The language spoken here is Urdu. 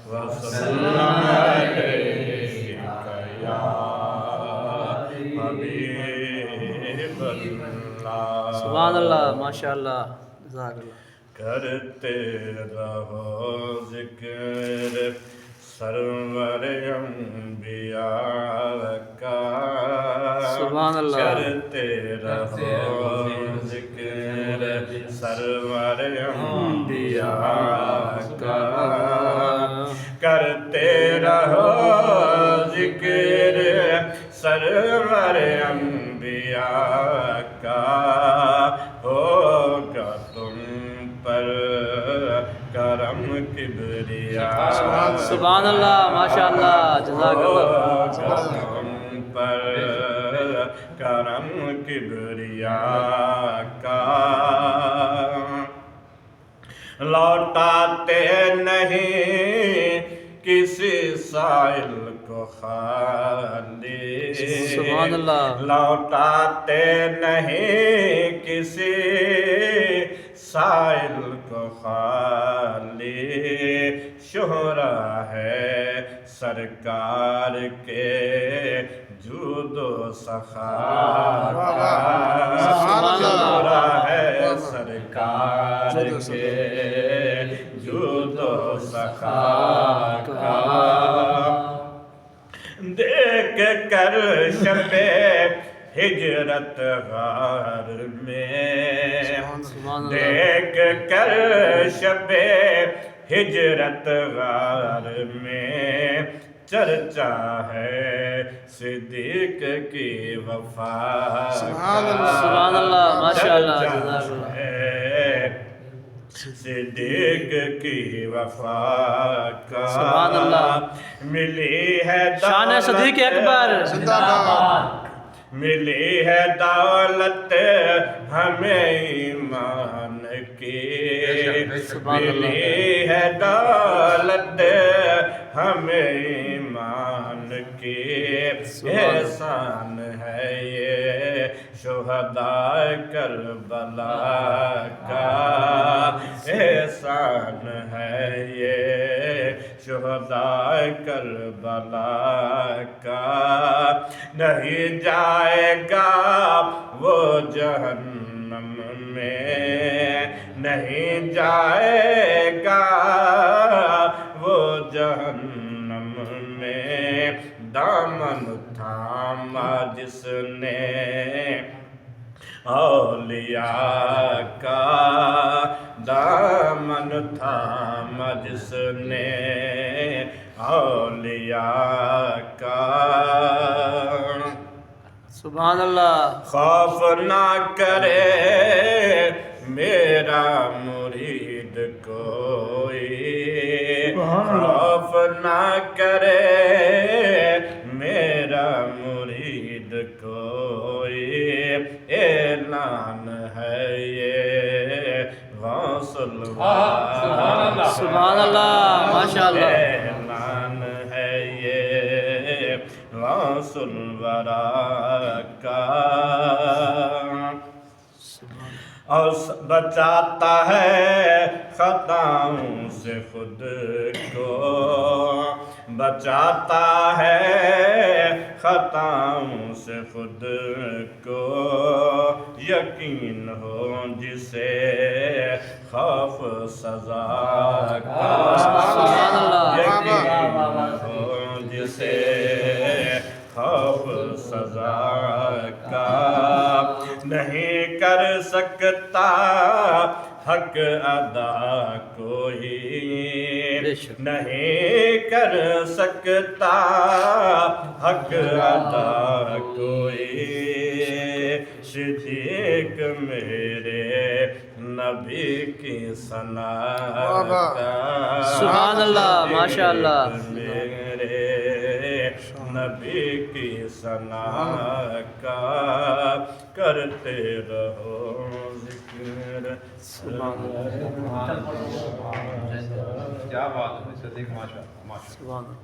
وسلم علیک یا حبیب اللہ۔ سبحان اللہ، ماشاء اللہ، جزاک اللہ۔ کرتے رہو ذکر سرور انبیاء کا، سبحان اللہ۔ کرتے رہو ذکر سرور انبیاء کا، کرتے رہو ذکر سرور انبیاء کا، ہوگا تم پر کرم کبریا۔ سبحان اللہ، ماشاء اللہ، جزاک اللہ۔ ہوگا تم پر کرم کبریا کا، لوٹاتے نہیں کسی سائل کو خالی، سبحان اللہ۔ لوٹاتے نہیں کسی سائل کو خالی، شہرا ہے سرکار کے جود و سخا کا، شہرا ہے سرکار کے جود و سخا کا، دیکھ کر شب ہجرت غار میں، دیکھ کر شب ہجرت غار میں، چرچا ہے صدیق کی وفا کا، سبحان اللہ، ماشاء اللہ، جزاک چرچا اللہ۔ ہے صدیق کی وفا کا، سبحان اللہ۔ ملی ہے شان صدیق اکبر زندہ باد۔ ملی ہے دولت ہمیں ایمان کی، ملی ہے دولت ہمیں ایمان کی، احسان ہے یہ شہداء کربلا کا، احسان ہے یہ شہداء کربلا کا، نہیں جائے گا وہ جہنم میں، نہیں جائے گا وہ جہنم میں، دامن تھاما جس نے اولیاء کا، دامن تھاما جس نے اولیاء کا، سبحان اللہ۔ خوف نہ کرے میرا مرید کوئی، خوف نہ کرے میرا مرید کوئی، اعلان ہے یہ غوث الورا، سبحان اللہ، ماشاء اللہ۔ اعلان ہے یہ غوث الورا کا، اور بچاتا ہے خطاؤں سے خود کو، بچاتا ہے خطاؤں سے خود کو، یقین ہو جسے خوف سزا کا، سبحان اللہ۔ یقین ہو جسے خوف سزا کا، نہیں کر سکتا حق ادا کوئی، نہیں کر سکتا حق ادا کوئی، صدیق میرے نبی کی ثنا کا، سبحان اللہ، ماشاء اللہ۔ میرے نبی کی ثنا کا، کرتے رہو ذکر۔ کیا بات ہے صدیق، ماشاء اللہ، ماشاء اللہ۔ سبحان اللہ۔